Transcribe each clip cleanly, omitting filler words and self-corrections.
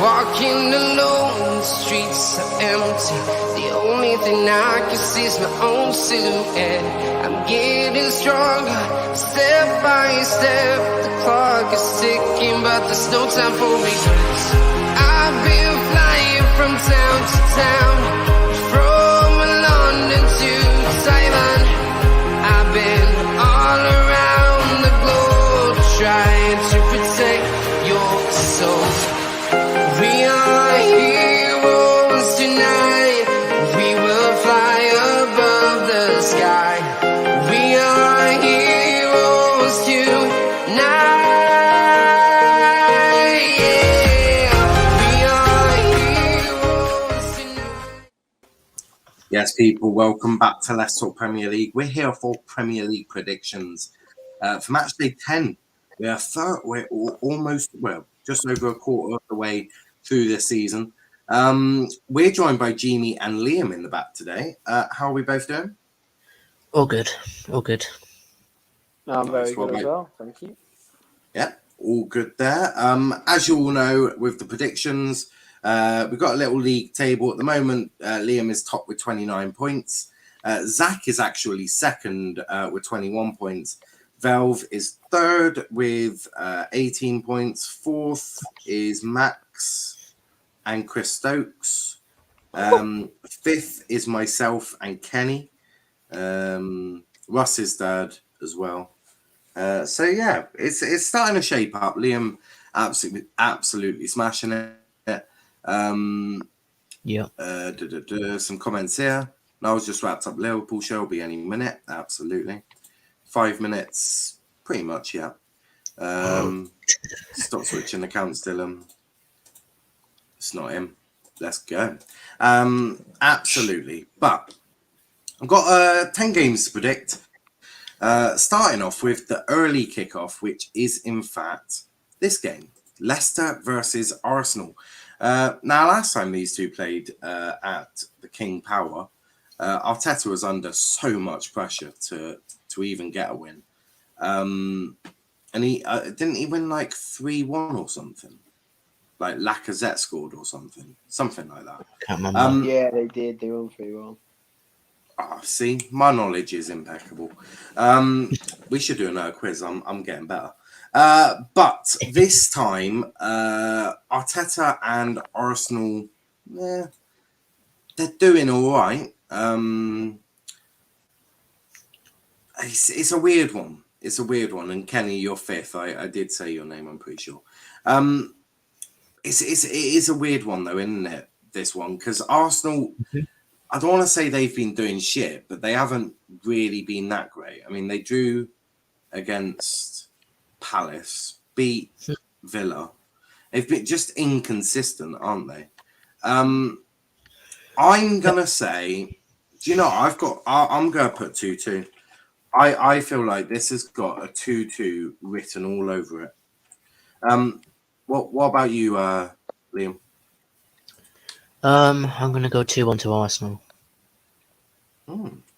Walking alone, the streets are empty. The only thing I can see is my own silhouette. I'm getting stronger, step by step. The clock is ticking, but there's no time for regrets. I've been flying from town to town, from London to Taiwan. I've been all around the globe, trying to protect your soul. We are heroes tonight. We will fly above the sky. We are heroes tonight. Yeah, we are heroes tonight. Yes, people, welcome back to Let's Talk Premier League. We're here for Premier League predictions. For Matchday 10, we're just over a quarter of the way through this season. We're joined by Jeannie and Liam in the back today. How are we both doing? All good. I'm very Nice. good as well, thank you. Yeah, all good there. As you all know, with the predictions, we've got a little league table at the moment. Liam is top with 29 points. Zach is actually second with 21 points. Velv is third with 18 points. Fourth is Max and Chris Stokes. Fifth is myself and Kenny. Russ is third as well. So yeah, it's starting to shape up. Liam absolutely smashing it. Some comments here. Niall's just wrapped up Liverpool show. Will be any minute. Absolutely. 5 minutes, pretty much, yeah. Stop switching accounts, Dylan. It's not him. Let's go. Absolutely. But I've got 10 games to predict. Starting off with the early kickoff, which is, in fact, this game. Leicester versus Arsenal. Now, last time these two played at the King Power, Arteta was under so much pressure to even get a win. And he didn't he win like 3-1 or something? Like Lacazette scored or something like that. Can't remember. Yeah, they did. They won 3-1. See, my knowledge is impeccable. We should do another quiz. I'm getting better. But this time, Arteta and Arsenal, they're doing all right. It's a weird one. And Kenny, you're fifth. I did say your name, I'm pretty sure. It is a weird one though, isn't it? This one, because Arsenal, I don't want to say they've been doing shit, but they haven't really been that great. I mean, they drew against Palace, beat Villa. They've been just inconsistent, aren't they? I'm gonna say, do you know? I'm gonna put 2-2. I feel like this has got a 2-2 written all over it. What about you, Liam? I'm gonna go 2-1 to Arsenal.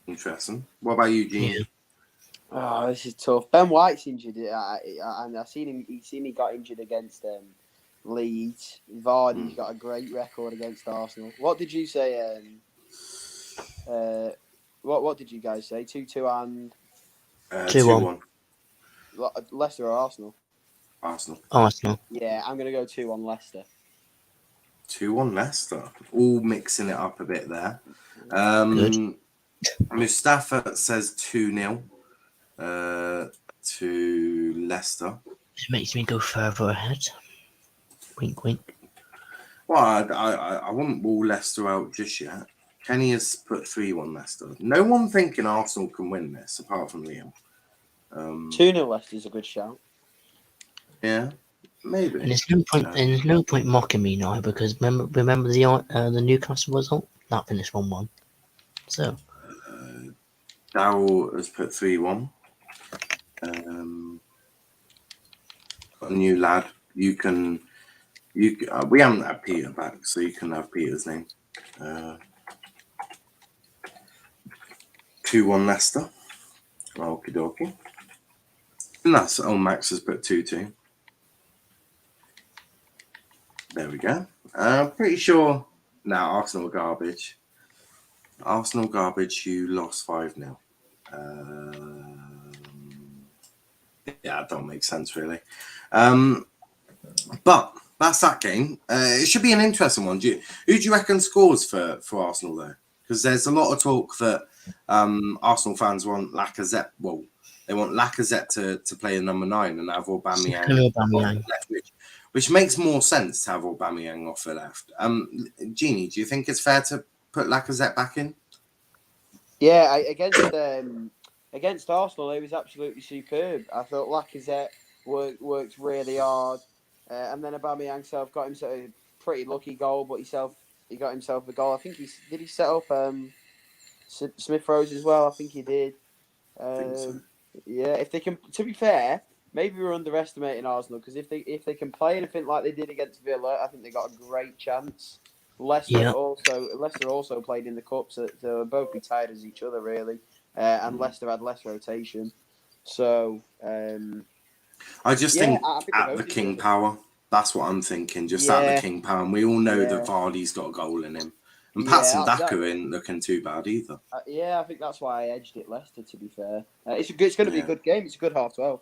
Interesting. What about you, Gene? Yeah. Oh, this is tough. Ben White's injured, and I seen him. He got injured against Leeds. Vardy's got a great record against Arsenal. What did you say? What did you guys say? 2-2 and 2-1. Leicester or Arsenal? Arsenal. Yeah, I'm gonna go 2-1 Leicester. 2-1 Leicester. All mixing it up a bit there. Good. Mustafa says 2-0 to Leicester. It makes me go further ahead. Wink, wink. Well, I wouldn't rule Leicester out just yet. Kenny has put 3-1 Leicester. No one thinking Arsenal can win this, apart from Liam. 2-0 Leicester's a good shout. Yeah, maybe. And there's no point mocking me now because remember the Newcastle result? That finished 1-1. So Darryl has put 3-1. Got a new lad. We haven't had Peter back, so you can have Peter's name. 2-1 Leicester. Okie dokie. And that's Max has put 2-2. There we go. I'm pretty sure. Now, Arsenal garbage. Arsenal garbage, you lost 5-0. Yeah, that don't make sense, really. But that's that game. It should be an interesting one. Who do you reckon scores for Arsenal, though? Because there's a lot of talk that Arsenal fans want Lacazette. Well, they want Lacazette to play a number 9 and have Aubameyang Hello, off Aubameyang. the left, which makes more sense to have Aubameyang off the left. Jeannie, do you think it's fair to put Lacazette back in? Yeah, against Arsenal, he was absolutely superb. I thought Lacazette worked really hard, and then Aubameyang himself got himself a pretty lucky goal, but he got himself a goal. I think he set up Smith Rowe as well. I think he did. I think so. Yeah, if they can, to be fair, maybe we're underestimating Arsenal because if they can play anything like they did against Villa, I think they got a great chance. Leicester also played in the cup, so they'll both be tied as each other really, and Leicester had less rotation. So I just think I think at they the both King deserve it. Power, that's what I'm thinking. Just at the King Power, and we all know that Vardy's got a goal in him, and Patson Daka ain't looking too bad either. I think that's why I edged it Leicester. To be fair, it's going to be a good game. It's a good 12:30.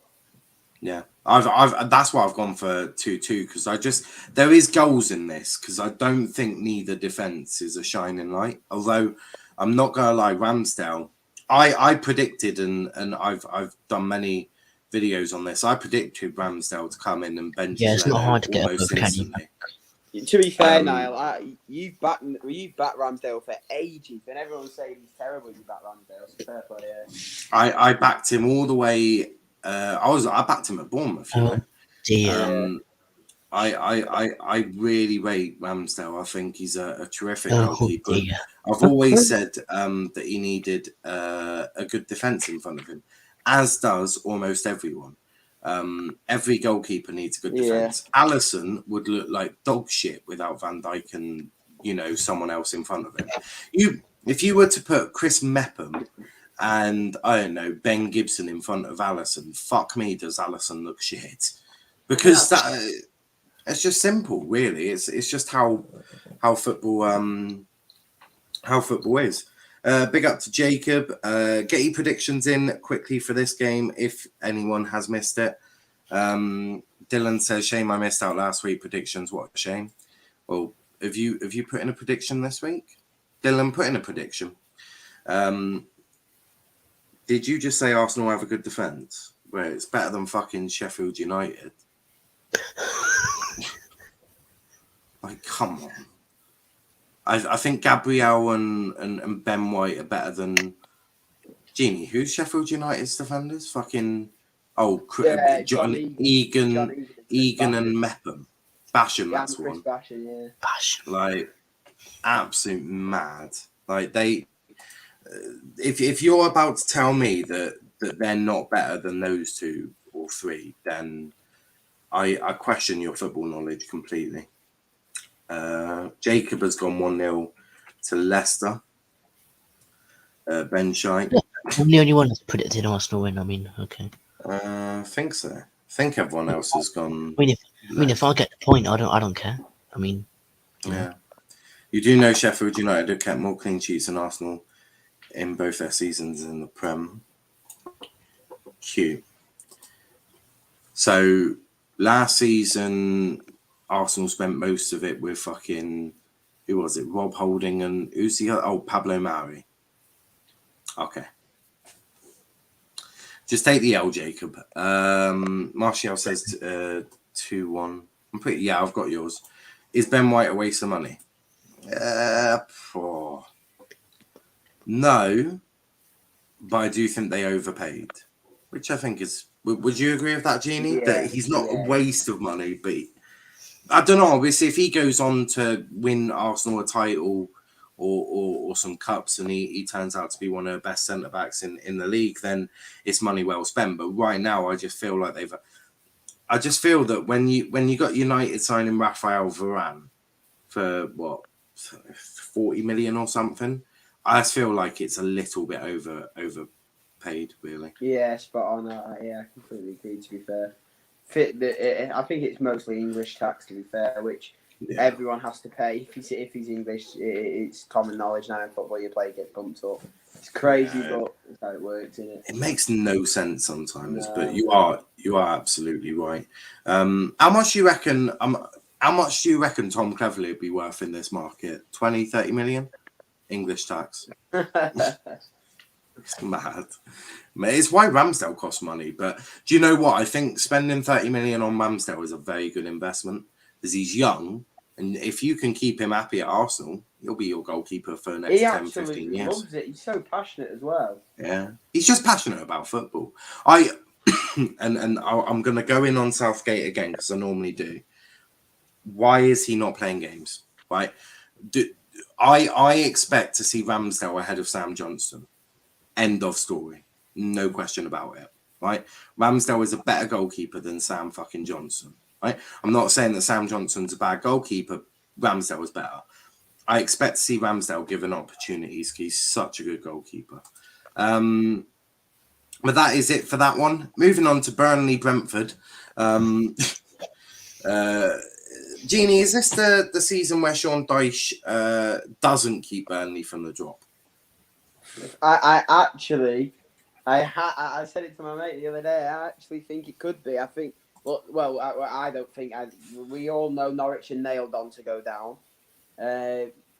Yeah, I've that's why I've gone for 2-2 because there is goals in this because I don't think neither defense is a shining light. Although I'm not gonna lie, Ramsdale, I predicted and I've done many videos on this. I predicted Ramsdale to come in and bench Yeah, it's not hard to get almost instantly. To be fair, Niall, you backed Ramsdale for ages, and everyone's saying he's terrible. You backed Ramsdale, so fair play. Yeah. I backed him all the way. I backed him at Bournemouth. You know. Dear. I really rate Ramsdale. I think he's a terrific Oh, goalkeeper. dear. I've always said that he needed a good defence in front of him, as does almost everyone. Every goalkeeper needs a good defence. Alisson would look like dog shit without Van Dijk and someone else in front of him. If you were to put Chris Mepham and I don't know Ben Gibson in front of Alisson, fuck me, does Alisson look shit? Because it's just simple, really. It's just how football is. Big up to Jacob. Get your predictions in quickly for this game if anyone has missed it. Dylan says, "Shame I missed out last week. Predictions, what a shame." Well, have you put in a prediction this week? Dylan, put in a prediction. Did you just say Arsenal have a good defence? Well, it's better than fucking Sheffield United. Like, come on. I think Gabriel and Ben White are better than Genie. Who's Sheffield United's defenders? Fucking John Egan and Mepham. Basham, that's one. Basham, yeah. Basham. Like, absolute mad. Like if you're about to tell me that they're not better than those two or three, then I question your football knowledge completely. Jacob has gone 1-0 to Leicester. Ben Shite. I'm the only one that's predicted Arsenal win. I mean, okay. I think so. I think everyone else has gone. I mean, if I get the point, I don't care. I mean, yeah. You do know Sheffield United have kept more clean sheets than Arsenal in both their seasons in the Prem. Cute. So last season, Arsenal spent most of it with fucking, who was it? Rob Holding and who's the other? Oh, Pablo Mari. Okay. Just take the L, Jacob. Martial says 2-1. I've got yours. Is Ben White a waste of money? No, but I do think they overpaid, which I think is. Would you agree with that, Jeannie? Yeah, that he's not a waste of money, but I don't know. Obviously, if he goes on to win Arsenal a title or some cups and he turns out to be one of the best centre backs in the league, then it's money well spent. But right now, I just feel like I just feel that when you got United signing Raphael Varane for what 40 million or something, I just feel like it's a little bit overpaid, really. Yeah, spot on. I completely agree. To be fair, I think it's mostly English tax. To be fair, which everyone has to pay. If he's English, it's common knowledge now in football. Your player gets bumped up. It's crazy, but that's how it works, isn't it? It makes no sense sometimes, No. but you are absolutely right. How much do you reckon? How much do you reckon Tom Cleverley would be worth in this market? 20, 30 million English tax. It's mad. It's why Ramsdale costs money. But do you know what? I think spending 30 million on Ramsdale is a very good investment because he's young. And if you can keep him happy at Arsenal, he'll be your goalkeeper for the next 10, 15 years. He loves it. He's so passionate as well. Yeah. He's just passionate about football. I'm going to go in on Southgate again because I normally do. Why is he not playing games? Right? I expect to see Ramsdale ahead of Sam Johnson. End of story. No question about it. Right? Ramsdale is a better goalkeeper than Sam fucking Johnson. Right? I'm not saying that Sam Johnson's a bad goalkeeper. Ramsdale is better. I expect to see Ramsdale given opportunities. He's such a good goalkeeper. But that is it for that one. Moving on to Burnley Brentford. Jeannie, is this the season where Sean Dyche doesn't keep Burnley from the drop? I said it to my mate the other day. I actually think it could be. I think. Well, I don't think. We all know Norwich are nailed on to go down.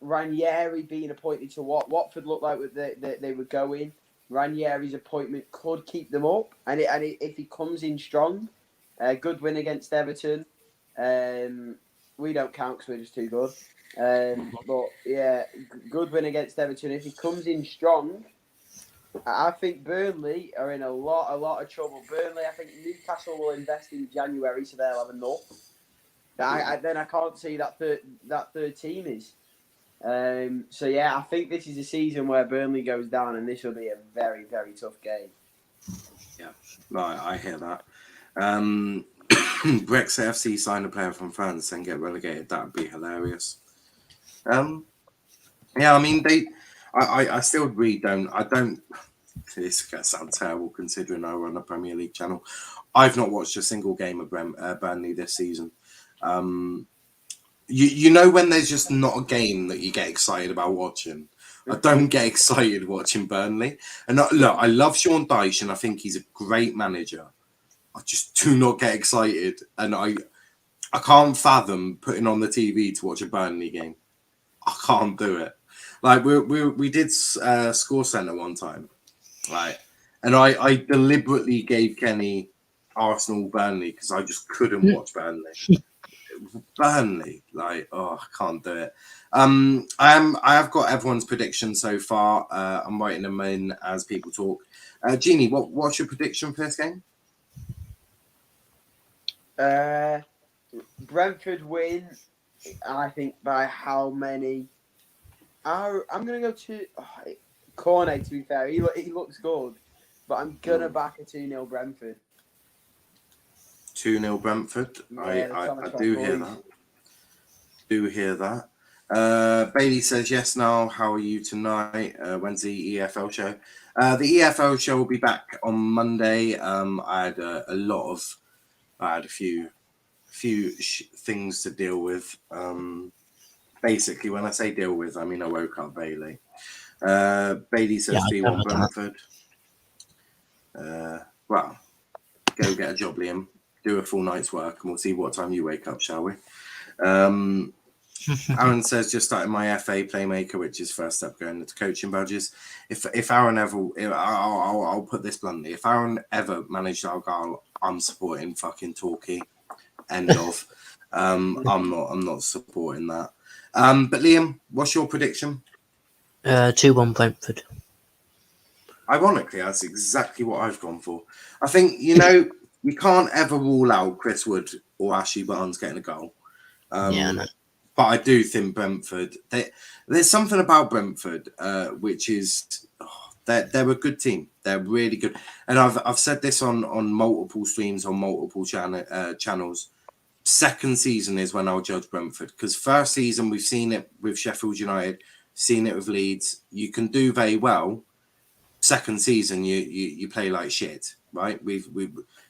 Ranieri being appointed to Watford looked like they were going. Ranieri's appointment could keep them up, and if he comes in strong, good win against Everton. We don't count because we're just too good. But yeah, good win against Everton. If he comes in strong, I think Burnley are in a lot of trouble. Burnley, I think Newcastle will invest in January, so they'll have enough. Then I can't see that third team is. So yeah, I think this is a season where Burnley goes down, and this will be a very, very tough game. Yeah, right. I hear that. Brexit FC sign a player from France and get relegated. That would be hilarious. Yeah, I mean I still really don't. This is gonna sound terrible considering I run a Premier League channel. I've not watched a single game of Burnley this season. You know when there's just not a game that you get excited about watching. I don't get excited watching Burnley. And look, I love Sean Dyche and I think he's a great manager. I just do not get excited, and I can't fathom putting on the TV to watch a Burnley game. I can't do it. Like we did Score Centre one time, right? And I deliberately gave Kenny Arsenal Burnley because I just couldn't watch Burnley. Burnley, like I can't do it. I have got everyone's predictions so far. I'm writing them in as people talk. Jeannie, what's your prediction for this game? Brentford win, I think by how many? I'm going to go to Cornet, to be fair. He looks good, but I'm going to back a 2-0 Brentford. 2-0 Brentford. Yeah, I do hear that. Do hear that. Bailey says, yes, Niall, how are you tonight? When's the EFL show? The EFL show will be back on Monday. I had a few things to deal with. Basically, when I say deal with, I mean I woke up Bailey. Bailey says, B1 Brentford. Well, go get a job, Liam. Do a full night's work, and we'll see what time you wake up, shall we? Aaron says, just started my FA Playmaker, which is first step going into coaching badges. If Aaron ever, I'll put this bluntly, if Aaron ever managed Argyle, I'm supporting fucking Torquay. End of. I'm not supporting that. But Liam, what's your prediction? 2-1 Brentford. Ironically, that's exactly what I've gone for. I think, you can't ever rule out Chris Wood or Ashley Barnes getting a goal. No. But I do think Brentford, there's something about Brentford, which is they're a good team. They're really good. And I've said this on multiple streams, on multiple channels. Second season is when I'll judge Brentford, because first season we've seen it with Sheffield United, seen it with Leeds. You can do very well. Second season, you play like shit, right? We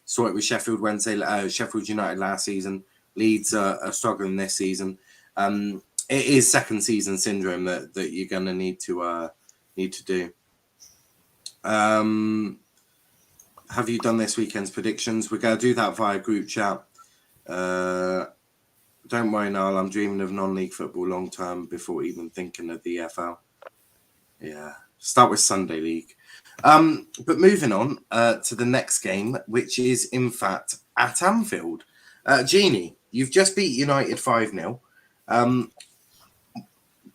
saw it with Sheffield United last season. Leeds are struggling this season. It is second season syndrome that you're going to need to do. Have you done this weekend's predictions? We're going to do that via group chat. Don't worry, Niall, I'm dreaming of non-league football long term before even thinking of the EFL. Yeah, start with Sunday League. But moving on to the next game, which is in fact at Anfield. Jeannie, you've just beat United 5-0.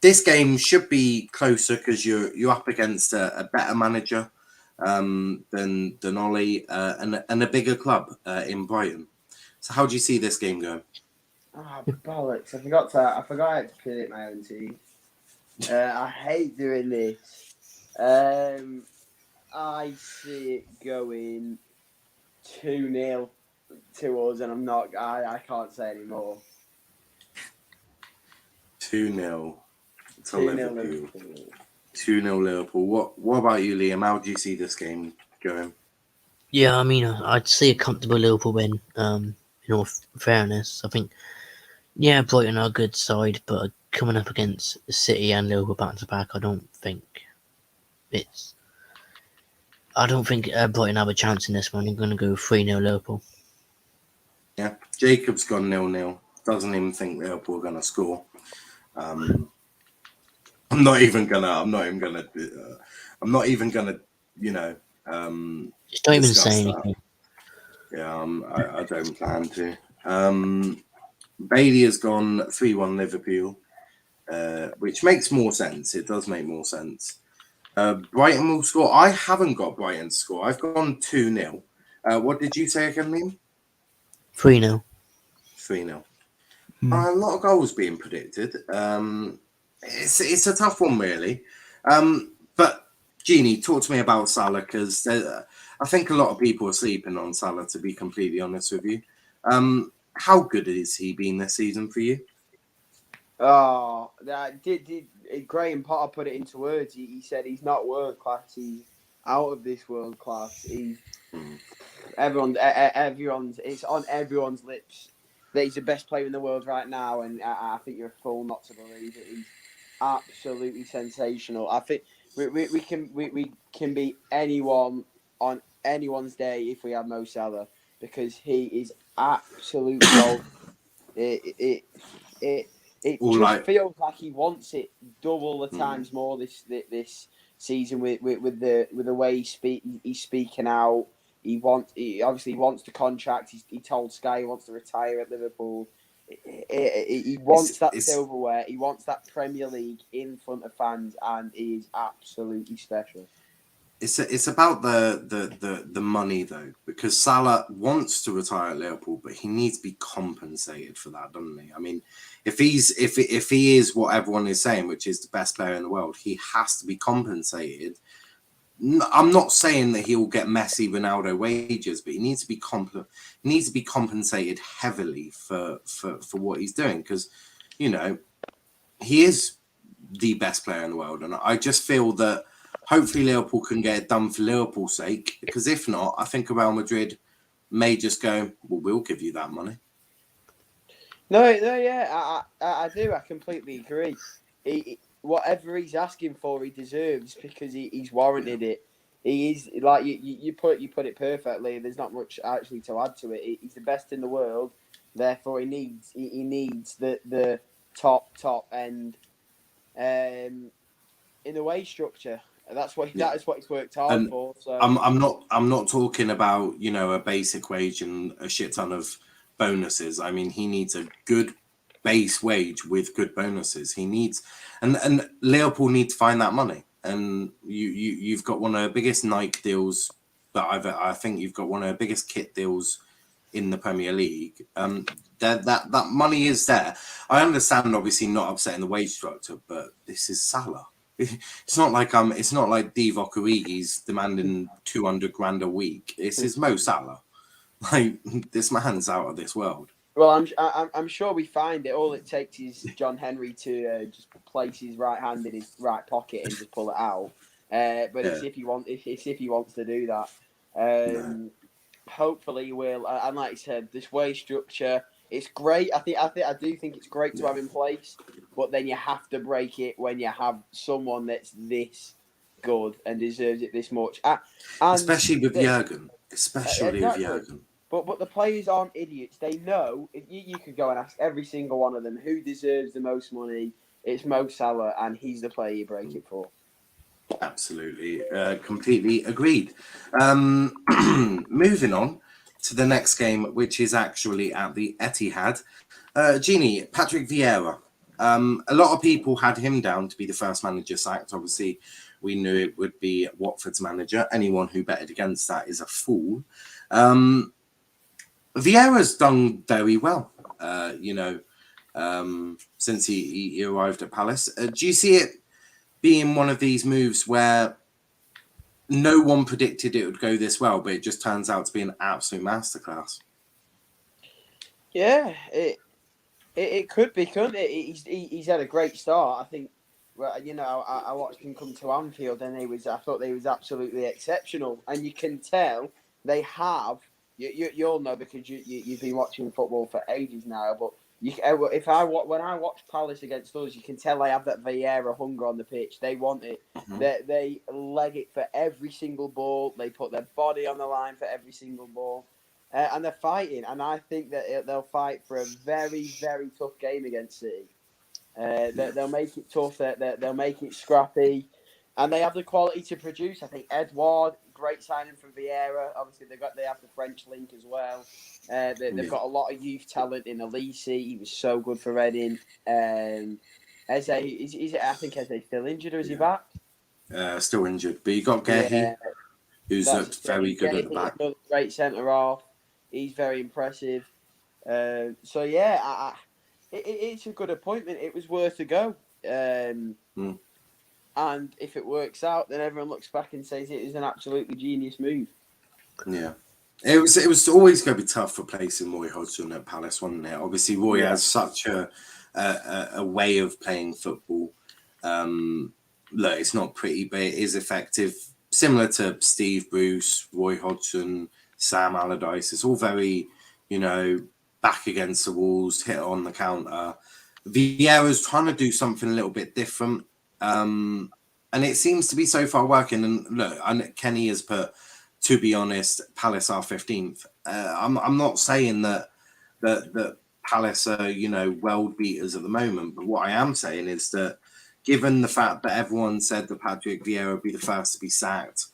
This game should be closer because you're up against a better manager than Ollie and a bigger club in Brighton. So how do you see this game going? Oh, bollocks. I forgot how to predict my own team. I hate doing this. I see it going 2-0 to us, and I can't say anymore. 2-0 to 2-0 Liverpool. 2-0 Liverpool. What about you, Liam? How do you see this game going? Yeah, I mean, I'd see a comfortable Liverpool win. In all fairness, I think, yeah, Brighton are a good side, but coming up against City and Liverpool back to back, I don't think Brighton have a chance in this one. I'm going to go 3-0 Liverpool. Yeah, Jacob's gone 0-0. Doesn't even think Liverpool are going to score. I'm not even gonna. Just don't even discuss say that. anything. Yeah, I don't plan to. Bailey has gone 3-1 Liverpool, which makes more sense. It does make more sense. Brighton will score. I haven't got Brighton to score. I've gone 2-0. What did you say again, Liam? 3-0. 3-0. A lot of goals being predicted. It's a tough one, really. But Jeannie, talk to me about Salah, because I think a lot of people are sleeping on Salah, to be completely honest with you. How good has he been this season for you? Oh, did Graham Potter put it into words? He said he's not world class. He's out of this world class. Everyone's it's on everyone's lips that he's the best player in the world right now, and I think you're a fool not to believe it. He's absolutely sensational. I think we can beat anyone on anyone's day if we have Mo Salah, because he is absolute gold. It just feels like he wants it double the times more this season with the way he's speaking out. He obviously wants the contract. He told Sky he wants to retire at Liverpool. He wants that silverware. He wants that Premier League in front of fans, and he is absolutely special. It's about the money, though, because Salah wants to retire at Liverpool, but he needs to be compensated for that, doesn't he? I mean, if he is what everyone is saying, which is the best player in the world, he has to be compensated. I'm not saying that he'll get Messi, Ronaldo wages, but he needs to be compensated heavily for what he's doing, because he is the best player in the world, and I just feel that hopefully Liverpool can get it done for Liverpool's sake, because if not, I think Real Madrid may just go, well, we'll give you that money. No, yeah, I do. I completely agree. Whatever he's asking for, he deserves, because he's warranted it. He is, like you put it perfectly. There's not much actually to add to it. He's the best in the world, therefore he needs the top end in the wage structure. That is what he's worked hard for. So I'm not talking about a basic wage and a shit ton of bonuses. I mean, he needs a good base wage with good bonuses. He needs, and Liverpool need to find that money. And you've got one of the biggest Nike deals, but I think you've got one of the biggest kit deals in the Premier League. That money is there. I understand, obviously, not upsetting the wage structure, but this is Salah. It's not like Divock Origi's demanding 200 grand a week. This is Mo Salah. Like, this man's out of this world. Well, I'm sure we find it. All it takes is John Henry to just place his right hand in his right pocket and just pull it out. But it's if he wants to do that. Hopefully he will. And like I said, this wage structure, it's great. I do think it's great to have in place, but then you have to break it when you have someone that's this good and deserves it this much. And Especially with Jurgen. exactly. But the players aren't idiots. They know you could go and ask every single one of them who deserves the most money. It's Mo Salah, and he's the player you break it for. Absolutely, completely agreed. Moving on to the next game, which is actually at the Etihad. Jeannie, Patrick Vieira. A lot of people had him down to be the first manager sacked. Obviously, we knew it would be Watford's manager. Anyone who betted against that is a fool. Vieira's done very well, since he arrived at Palace. Do you see it being one of these moves where no one predicted it would go this well, but it just turns out to be an absolute masterclass? Yeah, it could be, couldn't it? He's had a great start. I think. Well, I watched him come to Anfield, and I thought they was absolutely exceptional. And you can tell they have. You'll know because you've been watching football for ages now. But when I watch Palace against us, you can tell they have that Vieira hunger on the pitch. They want it. Mm-hmm. They leg it for every single ball. They put their body on the line for every single ball. And they're fighting, and I think that they'll fight for a very, very tough game against City. They'll make it tough. They'll make it scrappy, and they have the quality to produce. I think Edouard, great signing from Vieira. Obviously, they have the French link as well. They've got a lot of youth talent in Elise. He was so good for Reading. Eze, I think Eze's still injured, or is he back? Still injured, but you got Gehi, who's looked very good at the back. Another great centre half. He's very impressive. So yeah, it's a good appointment. It was worth a go. And if it works out, then everyone looks back and says it was an absolutely genius move. Yeah. It was always going to be tough replacing Roy Hodgson at Palace, wasn't it? Obviously, Roy has such a way of playing football. Look, it's not pretty, but it is effective. Similar to Steve Bruce, Roy Hodgson, Sam Allardyce. It's all very, back against the walls, hit on the counter. Vieira's trying to do something a little bit different. And it seems to be so far working. And look, Kenny has put, to be honest, Palace are 15th. I'm not saying that Palace are, world beaters at the moment. But what I am saying is that given the fact that everyone said that Patrick Vieira would be the first to be sacked,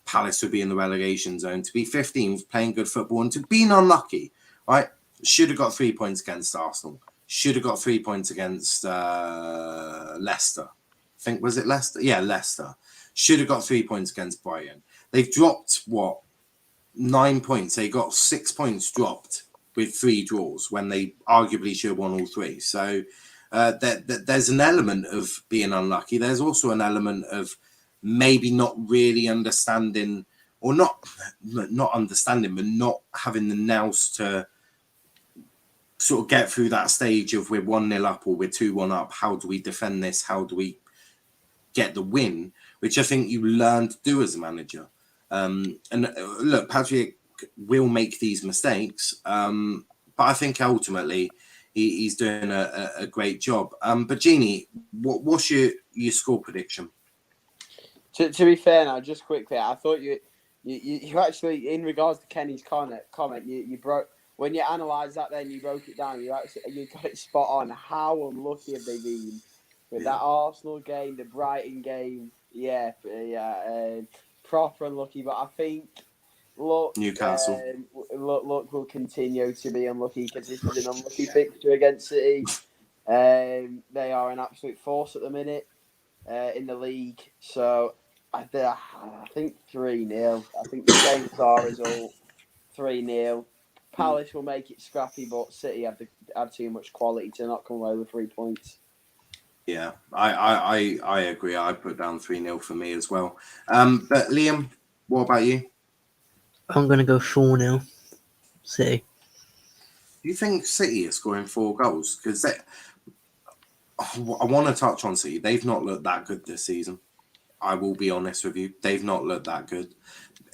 Palace would be in the relegation zone, to be 15th, playing good football, and to be unlucky, right? Should have got 3 points against Arsenal. Should have got 3 points against Leicester. I think, was it Leicester? Yeah, Leicester. Should have got 3 points against Brighton. They've dropped, 9 points. They got 6 points dropped with 3 draws when they arguably should have won all 3. So there's an element of being unlucky. There's also an element of maybe not really understanding, or not understanding, but not having the nous to sort of get through that stage of we're 1-0 up or we're 2-1 up. How do we defend this? How do we get the win? Which I think you learn to do as a manager. And look, Patrick will make these mistakes, but I think ultimately he's doing a great job. But Jeannie, what's your score prediction? To be fair now, just quickly, I thought you actually, in regards to Kenny's comment, you broke, when you analysed that, then you broke it down. You got it spot on. How unlucky have they been with that Arsenal game, the Brighton game? Yeah, proper unlucky. But I think Newcastle. Look will continue to be unlucky because this is an unlucky fixture against City. They are an absolute force at the minute in the league. So I think 3-0. I think the games are result 3-0. Palace will make it scrappy, but City have too much quality to not come away with 3 points. Yeah, I agree. I put down 3-0 for me as well. But Liam, what about you? I'm going to go 4-0 City. Do you think City are scoring 4 goals? Because I want to touch on City. They've not looked that good this season. I will be honest with you. They've not looked that good.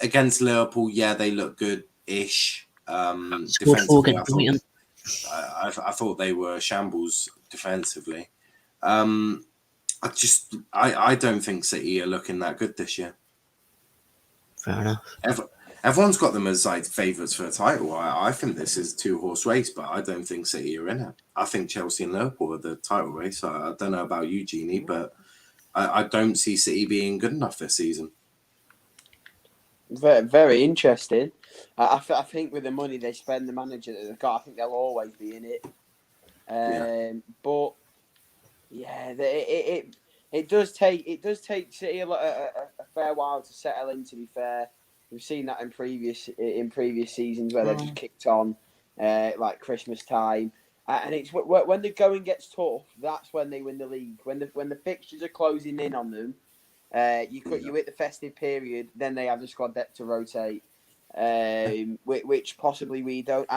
Against Liverpool, yeah, they look good-ish. Scored 4 against Brighton. I thought they were shambles defensively. I don't think City are looking that good this year. Fair enough. Everyone's got them as like favourites for a title. I think this is a 2-horse race, but I don't think City are in it. I think Chelsea and Liverpool are the title race. I don't know about you, Jeannie, but I don't see City being good enough this season. Very, very interesting. I think with the money they spend, the manager that they've got, I think they'll always be in it. But yeah, it does take City a fair while to settle in. To be fair, we've seen that in previous seasons where they've just kicked on like Christmas time, and it's when the going gets tough. That's when they win the league. When the fixtures are closing in on them. You hit the festive period, then they have the squad depth to rotate, which possibly we don't.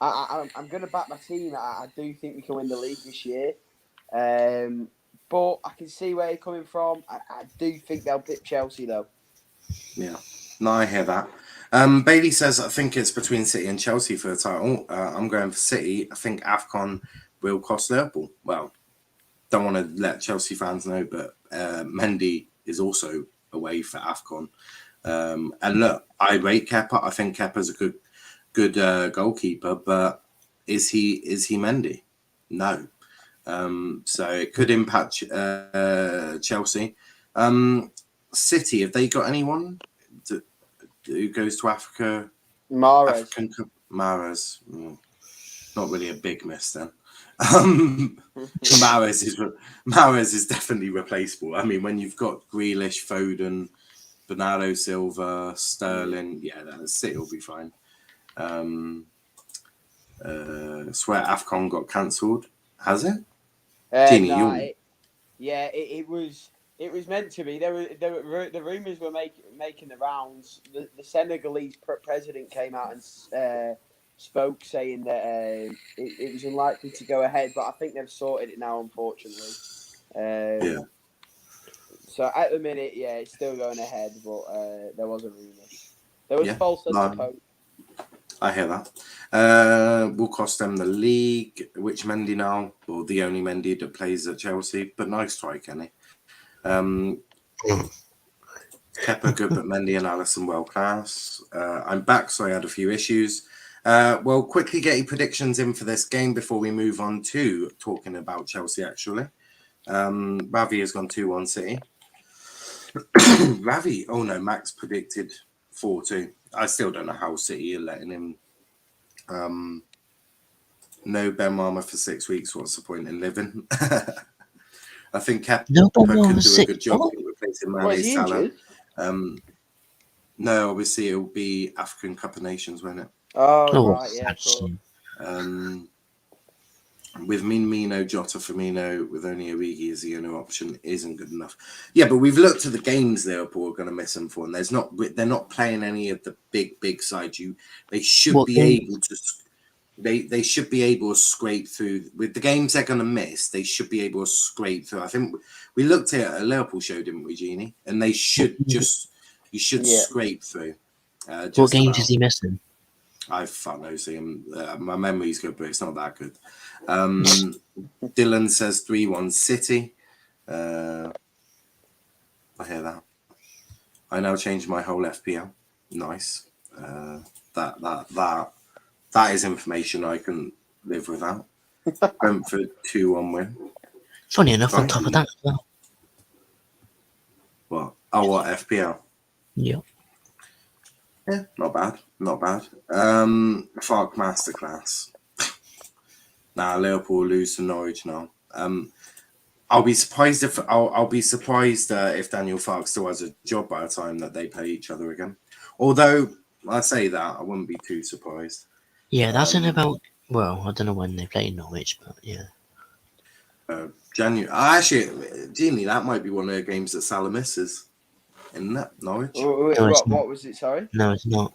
I'm going to back my team. I do think we can win the league this year, but I can see where you're coming from. I do think they'll pip Chelsea though. Yeah, no, I hear that. Bailey says, I think it's between City and Chelsea for the title. I'm going for City. I think AFCON will cost Liverpool. Well, don't want to let Chelsea fans know, but Mendy is also away for AFCON. And look, I rate Kepa. I think Kepa's a good goalkeeper, but is he Mendy? No. So it could impact Chelsea. City, have they got anyone who goes to Africa? Mahrez. Not really a big miss then. Mahrez is definitely replaceable. I mean, when you've got Grealish, Foden, Bernardo Silva, Sterling, yeah, City will be fine. Swear AFCON got cancelled. Has it? Jeannie, it was meant to be. The rumours were making the rounds. The Senegalese president came out and spoke saying that it was unlikely to go ahead, but I think they've sorted it now, unfortunately. So at the minute, it's still going ahead, but there was a rumour. There was false sense of hope. I hear that. Will cost them the league. Which Mendy now? Or the only Mendy that plays at Chelsea. But nice try, Kenny. Kepa good, but Mendy and Alisson world class. I'm back, so I had a few issues. Well, quickly get your predictions in for this game before we move on to talking about Chelsea, actually. Ravi has gone 2-1 City. Ravi, oh no, Max predicted 4-2. I still don't know how City are letting him. No Ben Rama for 6 weeks. What's the point in living? I think Kepa can do a good job replacing Mane Salah. No, obviously it'll be African Cup of Nations, won't it? Oh right, yeah. Cool. With Minamino, Jota, Firmino, with only Origi as the only option, isn't good enough. Yeah, but we've looked at the games Liverpool are going to miss them for, and they're not playing any of the big sides. They should be able to. They should be able to scrape through with the games they're going to miss. They should be able to scrape through. I think we looked at a Liverpool show, didn't we, Jeannie? And they should scrape through. What games is he missing? I fuck knows him. My memory's good, but it's not that good. Dylan says 3-1 City. I hear that. I now change my whole FPL. Nice. That is information I can live without. Brentford 2-1 win. Funny enough, on top of that as well. What? Oh, what FPL? Yeah. Yeah, not bad. Fark masterclass. Nah, Liverpool lose to Norwich now. I'll be surprised if Daniel Fark still has a job by the time that they play each other again. Although I say that, I wouldn't be too surprised. Yeah, that's in about. Well, I don't know when they play Norwich, but yeah. January. Actually, Jeannie, that might be one of the games that Salah misses. Isn't that Norwich? What was it? Sorry. No, it's not.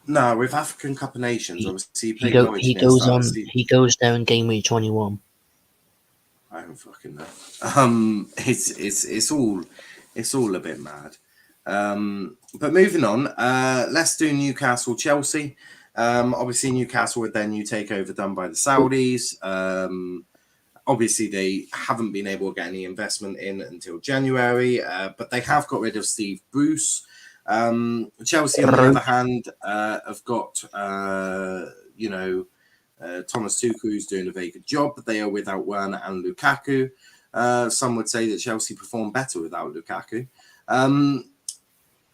No, with African Cup of Nations, obviously he goes there in game week 21. I don't fucking know. It's all a bit mad. But moving on, let's do Newcastle Chelsea. Obviously, Newcastle with their new takeover done by the Saudis. Obviously, they haven't been able to get any investment in until January, but they have got rid of Steve Bruce. Chelsea, on the other hand, have got, Thomas Tuchel, who's doing a very good job, but they are without Werner and Lukaku. Some would say that Chelsea performed better without Lukaku.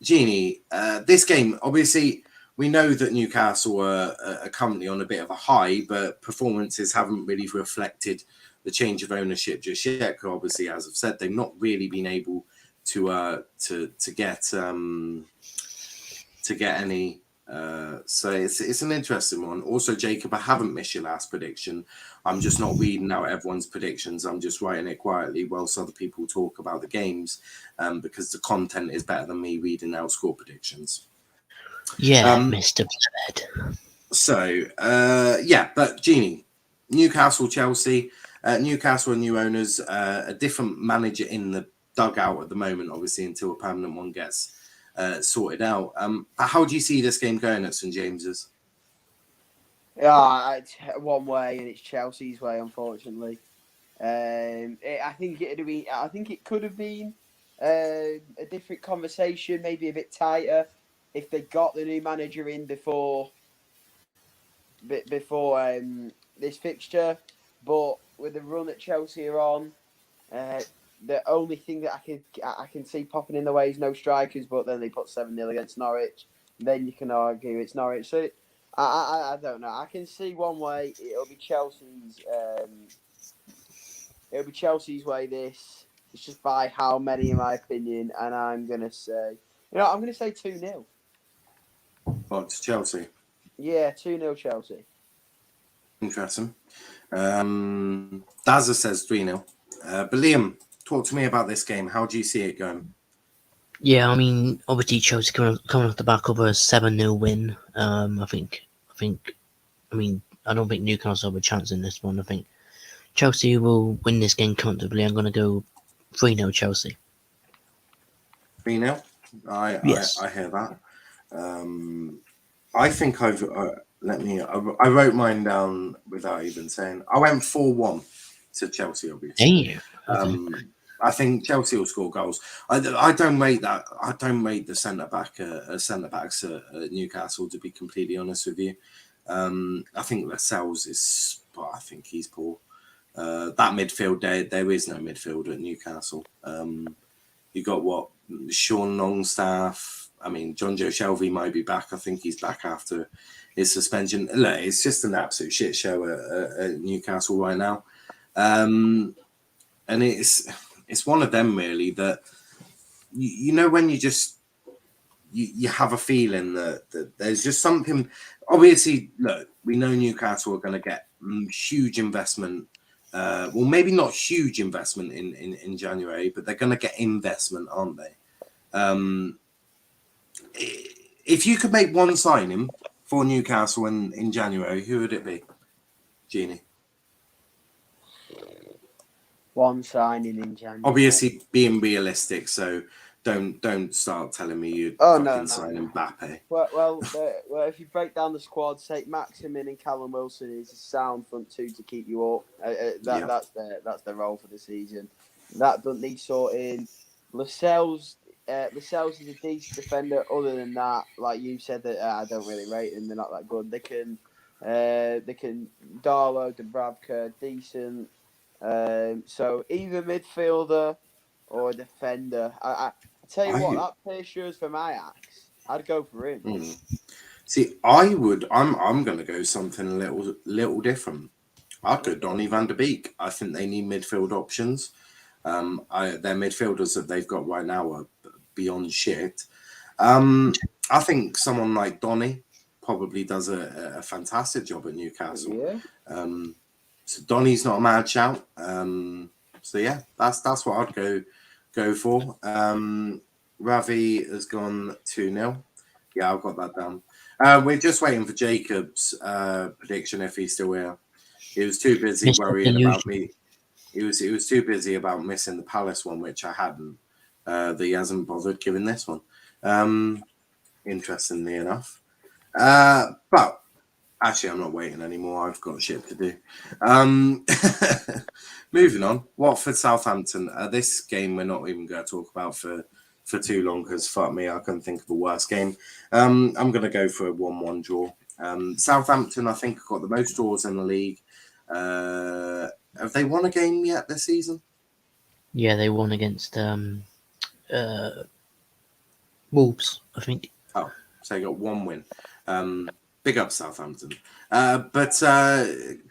Jeannie, this game, obviously, we know that Newcastle are currently on a bit of a high, but performances haven't really reflected the change of ownership just yet. Because obviously, as I've said, they've not really been able to get any. So it's an interesting one. Also, Jacob, I haven't missed your last prediction. I'm just not reading out everyone's predictions. I'm just writing it quietly whilst other people talk about the games, because the content is better than me reading out score predictions. Yeah, Mr. Bled. So, but Jeannie, Newcastle, Chelsea, Newcastle are new owners, a different manager in the dugout at the moment, obviously, until a permanent one gets sorted out. How do you see this game going at St James's? Yeah, it's one way, and it's Chelsea's way, unfortunately. I think it could have been a different conversation, maybe a bit tighter, if they got the new manager in before this fixture. But with the run that Chelsea are on, the only thing that I can see popping in the way is no strikers. But then they put 7-0 against Norwich. Then you can argue it's Norwich. So I don't know. I can see one way. It'll be Chelsea's. It'll be Chelsea's way. This. It's just by how many, in my opinion, and I'm gonna say, I'm gonna say 2-0. What, to Chelsea? Yeah, 2-0 Chelsea. Interesting. Dazza says 3-0. But Liam, talk to me about this game. How do you see it going? Yeah, I mean, obviously Chelsea coming off the back of a 7-0 win. I don't think Newcastle have a chance in this one. I think Chelsea will win this game comfortably. I'm going to go 3-0 Chelsea. 3-0? Yes. I hear that. I think I wrote mine down without even saying. I went 4-1 to Chelsea, obviously. Okay. I think Chelsea will score goals. I don't rate that. I don't rate the centre backs at Newcastle, to be completely honest with you. I think Lascelles is. Well, I think he's poor. That midfield, there is no midfield at Newcastle. You got what? Sean Longstaff. I mean, John Joe Shelby might be back. I think he's back after his suspension. Look, it's just an absolute shit show at Newcastle right now. And it's one of them really that when you have a feeling that there's just something. Obviously, look, we know Newcastle are going to get huge investment. Well, maybe not huge investment in January, but they're going to get investment, aren't they? If you could make one signing for Newcastle in January, who would it be, Jeannie? One signing in January. Obviously, being realistic, so don't start telling me you'd sign Mbappe. Well, if you break down the squad, say Maximin and Callum Wilson is a sound front two to keep you up. That's their role for the season. That doesn't need sorting. Lascelles is a decent defender. Other than that, like you said, that I don't really rate them. They're not that good. They can Darlow, Dubravka, decent. So either midfielder or a defender. I tell you what, that Peixo's from Ajax, I'd go for him. See, I'm going to go something a little different. I'd go Donny van der Beek. I think they need midfield options. Their midfielders that they've got right now are beyond shit. I think someone like Donny probably does a fantastic job at Newcastle. Yeah. So Donny's not a mad shout. So yeah, that's what I'd go for. Ravi has gone 2-0. Yeah, I've got that down. We're just waiting for Jacob's prediction if he's still here. He was too busy worrying about me. He was too busy about missing the Palace one, which I hadn't. That he hasn't bothered giving this one. Interestingly enough. But Actually, I'm not waiting anymore. I've got shit to do. Moving on. Watford, Southampton. This game we're not even going to talk about for too long because fuck me, I couldn't think of a worse game. I'm going to go for a 1-1 draw. Southampton, I think, have got the most draws in the league. Have they won a game yet this season? Yeah, they won against Wolves, I think. Oh, so they got one win. Big up Southampton. But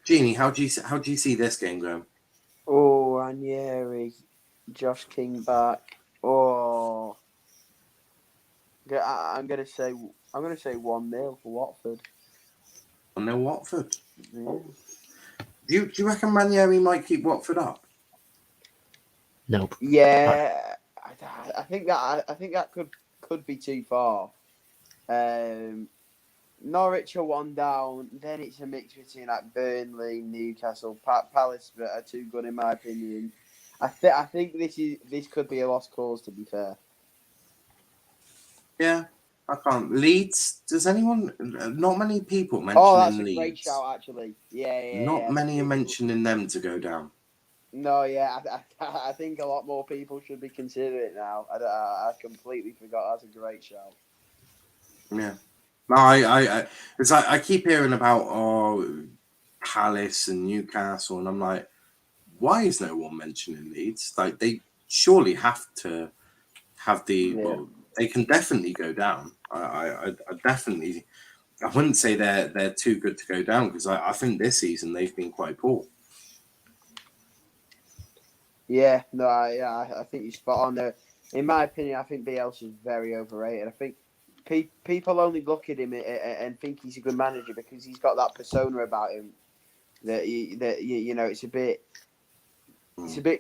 Jeannie, how do you see this game going? Oh, Ranieri, Josh King back. Oh, I'm gonna say 1-0 for Watford. 1-0 Watford. Yeah. Do you reckon Ranieri might keep Watford up? Nope. Yeah, I think that could be too far. Norwich are one down. Then it's a mix between like Burnley, Newcastle, Palace that are too good in my opinion. I think this could be a lost cause, to be fair. Yeah, I can't. Leeds? Does anyone? Not many people Oh, that's mentioning a great Leeds. shout, actually. Yeah. Not many are People- mentioning them to go down. No, yeah, I think a lot more people should be considering it now. I completely forgot. That's a great shout. Yeah. No, it's like I keep hearing about Palace and Newcastle, and I'm like, why is no one mentioning Leeds? Like they surely have to have the Yeah. well, they can definitely go down. I definitely, I wouldn't say they're too good to go down because I think this season they've been quite poor. Yeah, no, I think you're spot on there. In my opinion, I think Bielsa is very overrated. I think people only look at him and think he's a good manager because he's got that persona about him you know it's a bit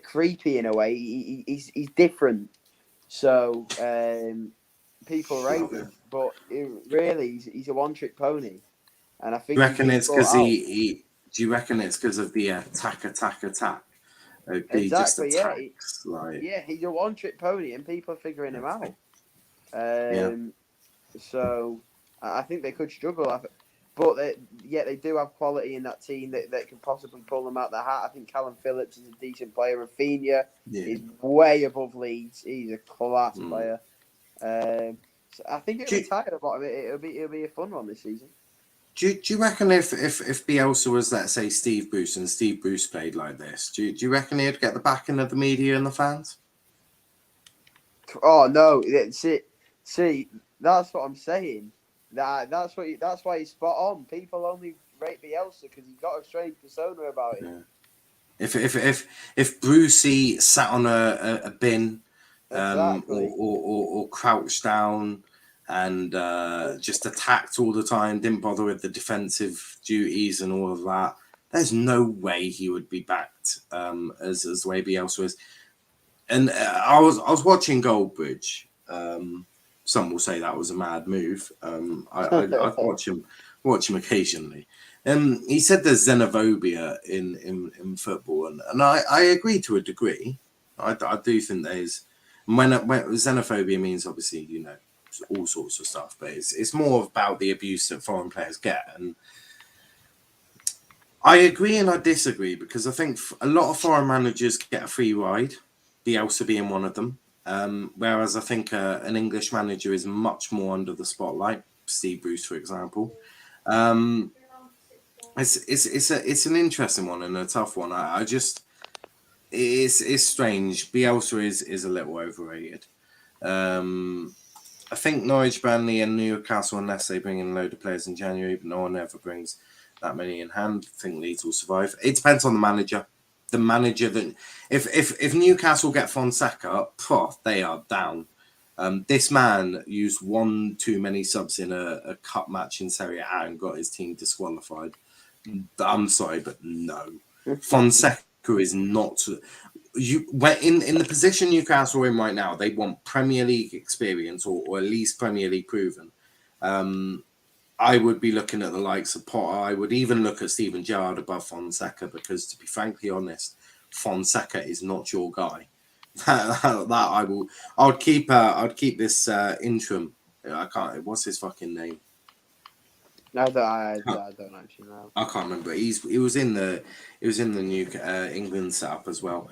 creepy in a way. He's different, so people rate him, but really he's a one-trick pony, and I Do you think he's reckon been it's caught because out. do you reckon it's because of the attack? He just Exactly, yeah. attacks like Yeah, he's a one-trick pony, and people are figuring him out. Yeah. So I think they could struggle, but they do have quality in that team that can possibly pull them out the hat. I think Callum Phillips is a decent player. Rafinha is way above Leeds. He's a class player. So I think it'll be tight at the bottom. It'll be a fun one this season. Do you reckon if Bielsa was, let's say, Steve Bruce and Steve Bruce played like this, do you reckon he'd get the backing of the media and the fans? Oh no! See, that's what I'm saying. That's why he's spot on. People only rate Bielsa because he's got a strange persona about him. Yeah. If Brucey sat on a bin, Exactly. or crouched down and just attacked all the time, didn't bother with the defensive duties and all of that, there's no way he would be backed as the way Bielsa is. And I was watching Goldbridge. Some will say that was a mad move. I watch him occasionally. He said there's xenophobia in football, and I agree to a degree. I do think there's when xenophobia means obviously all sorts of stuff, but it's more about the abuse that foreign players get, and I agree and I disagree because I think a lot of foreign managers get a free ride, Bielsa being one of them. Whereas I think an English manager is much more under the spotlight. Steve Bruce, for example. It's an interesting one and a tough one. I just it's strange. Bielsa is a little overrated. I think Norwich, Burnley, and Newcastle, unless they bring in a load of players in January, but no one ever brings that many in hand. I think Leeds will survive. It depends on the manager. The manager that if Newcastle get Fonseca, they are down. This man used one too many subs in a cup match in Serie A and got his team disqualified. I'm sorry, but no. Fonseca is not. In the position Newcastle are in right now, they want Premier League experience or at least Premier League proven. I would be looking at the likes of Potter. I would even look at Steven Gerrard above Fonseca because, to be frankly honest, Fonseca is not your guy. That I'd keep this interim. I can't. What's his fucking name? I don't actually know. I can't remember. He was in the new England setup as well.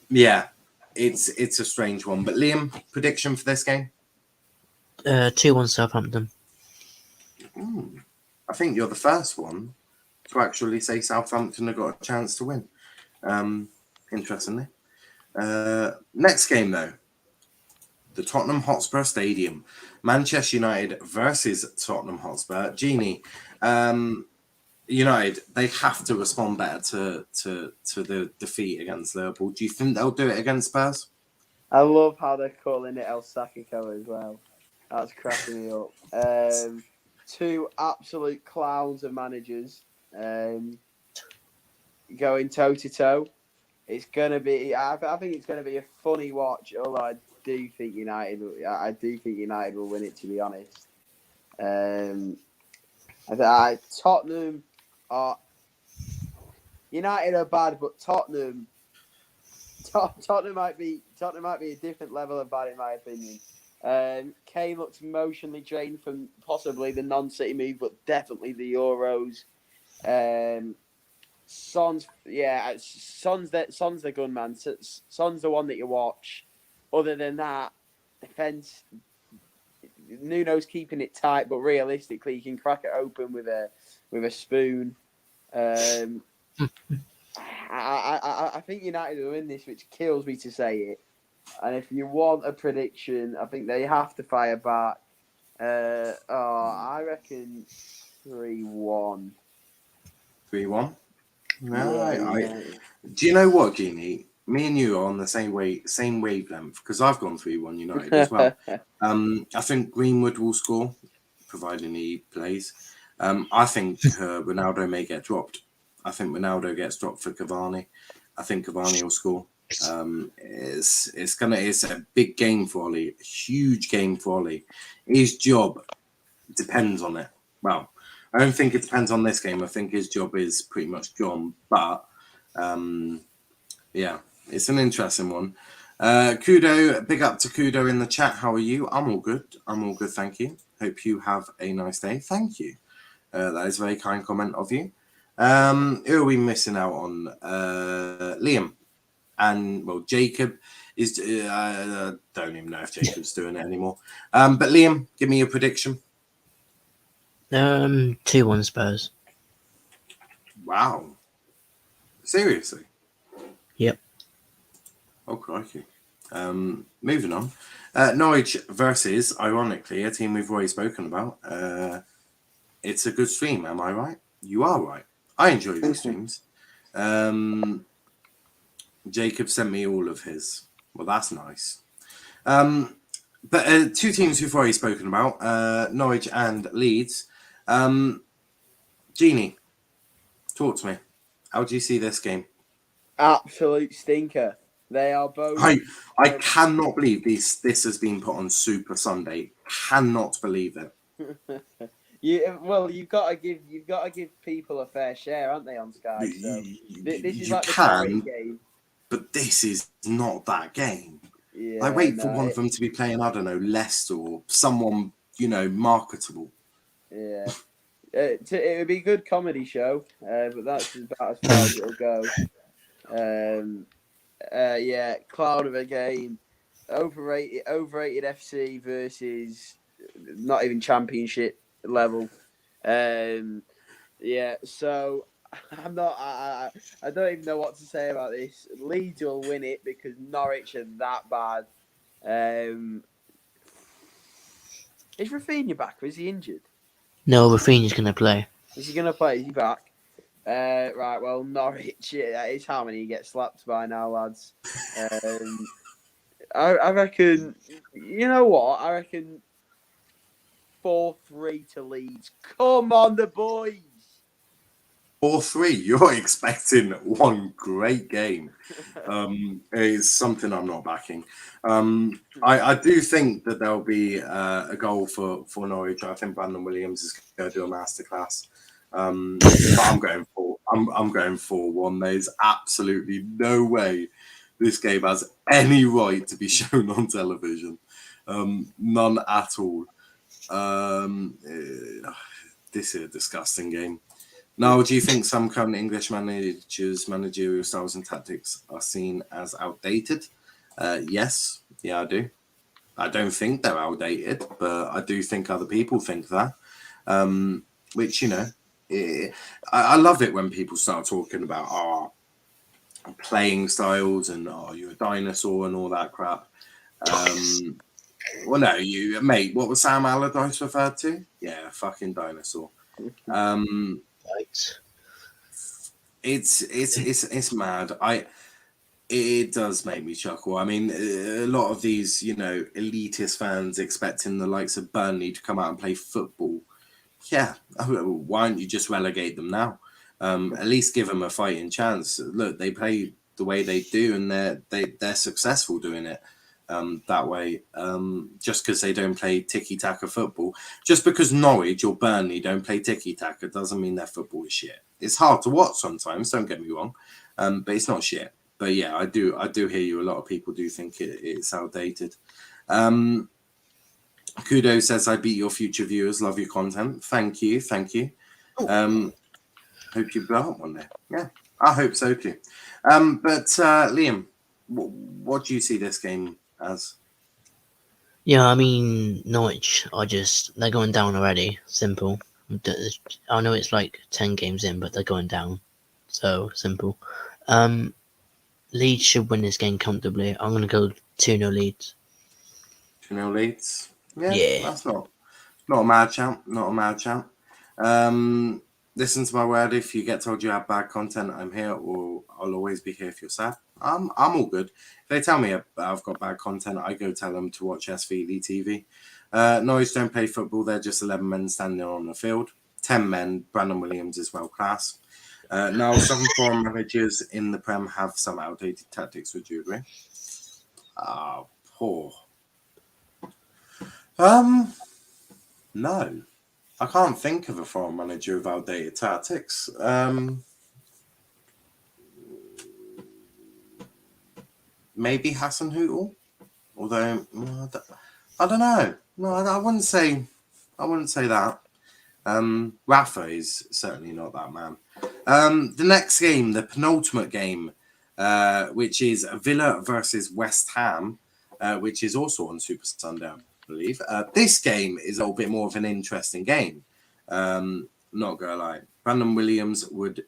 Yeah, it's a strange one. But Liam, prediction for this game? 2-1 Southampton. I think you're the first one to actually say Southampton have got a chance to win. Interestingly. Next game, though. The Tottenham Hotspur Stadium. Manchester United versus Tottenham Hotspur. Jeannie, United, they have to respond better to the defeat against Liverpool. Do you think they'll do it against Spurs? I love how they're calling it El Sacico as well. That's cracking me up. Two absolute clowns of managers going toe to toe. It's gonna be. I think it's gonna be a funny watch. Although I do think United will win it. To be honest, Tottenham are. United are bad, but Tottenham might be a different level of bad in my opinion. Kane looks emotionally drained from possibly the non-City move, but definitely the Euros. Son's the gunman. Son's the one that you watch. Other than that, defense. Nuno's keeping it tight, but realistically, you can crack it open with a spoon. I think United will win this, which kills me to say it. And if you want a prediction, I think they have to fire back. I reckon 3-1. 3-1. Yeah. Do you know what, Jeannie? Me and you are on the same wavelength because I've gone 3-1 United as well. I think Greenwood will score, providing he plays. I think Ronaldo may get dropped. I think Ronaldo gets dropped for Cavani. I think Cavani will score. It's a big game for Ollie, a huge game for Ollie. His job depends on it. Well, I don't think it depends on this game. I think his job is pretty much gone. But yeah, it's an interesting one. Kudo, big up to Kudo in the chat. How are you? I'm all good. Thank you. Hope you have a nice day. Thank you. That is a very kind comment of you. Who are we missing out on? Liam. And, well, Jacob is... I don't even know if Jacob's doing it anymore. But, Liam, give me your prediction. 2-1 Spurs. Wow. Seriously? Yep. Oh, crikey. Moving on. Norwich versus, ironically, a team we've already spoken about. It's a good stream, am I right? You are right. I enjoy these streams. Jacob sent me all of his. Well, that's nice. But two teams we've already spoken about, Norwich and Leeds. Jeannie, talk to me. How do you see this game? Absolute stinker. They are both. I cannot believe this has been put on Super Sunday. Cannot believe it. You've got to give people a fair share, aren't they, on Sky? So this is like the charity game. But this is not that game. Yeah, I wait for one of them to be playing, I don't know, Leicester or someone, marketable. Yeah. It would be a good comedy show, but that's about as far as it'll go. Cloud of a game. Overrated FC versus not even championship level. So I'm not. I don't even know what to say about this. Leeds will win it because Norwich are that bad. Is Rafinha back or is he injured? No, Rafinha's going to play. Is he going to play? Is he back? Right, well, Norwich, that is how many you get slapped by now, lads. I reckon, you know what? I reckon 4-3 to Leeds. Come on, the boys. 4-3. You're expecting one great game. It's something I'm not backing. I do think that there'll be a goal for Norwich. I think Brandon Williams is going to do a masterclass. But I'm going 4-1. There's absolutely no way this game has any right to be shown on television. None at all. This is a disgusting game. Now, do you think some current English managers' managerial styles and tactics are seen as outdated? Yes. Yeah, I do. I don't think they're outdated, but I do think other people think that. Which, I love it when people start talking about playing styles and you're a dinosaur and all that crap. Well, no, mate. What was Sam Allardyce referred to? Yeah, fucking dinosaur. Right. It's mad. It does make me chuckle. I mean, a lot of these, elitist fans expecting the likes of Burnley to come out and play football. Yeah, why don't you just relegate them now? At least give them a fighting chance. Look, they play the way they do, and they're successful doing it that way. Just because they don't play tiki-taka football, just because Norwich or Burnley don't play tiki-taka doesn't mean their football is shit. It's hard to watch sometimes. Don't get me wrong, but it's not shit. But yeah, I do hear you. A lot of people do think it's outdated. Kudo says, I beat your future viewers. Love your content. Thank you. Hope you blow up one day. Yeah, I hope so too. But Liam, what do you see this game as? Yeah, I mean, Norwich they're going down already. Simple. I know it's like 10 games in, but they're going down. So simple. Leeds should win this game comfortably. I'm going to go 2-0 Leeds. 2-0 Leeds? Yeah. That's not a mad shout. Not a mad shout. Listen to my word. If you get told you have bad content, I'm here, or I'll always be here if you're sad. I'm all good. If they tell me I've got bad content, I go tell them to watch SVD TV. Norwich don't play football. They're just 11 men standing on the field. 10 men. Brandon Williams is world class. Now, some foreign managers in the Prem have some outdated tactics. Would you agree? Poor. No. I can't think of a foreign manager of outdated tactics. Maybe Hassan Hootel, although I don't know. No, I wouldn't say that. Rafa is certainly not that man. The next game, the penultimate game, which is Villa versus West Ham, which is also on Super Sunday, I believe. This game is a little bit more of an interesting game. Not gonna lie. Brandon Williams would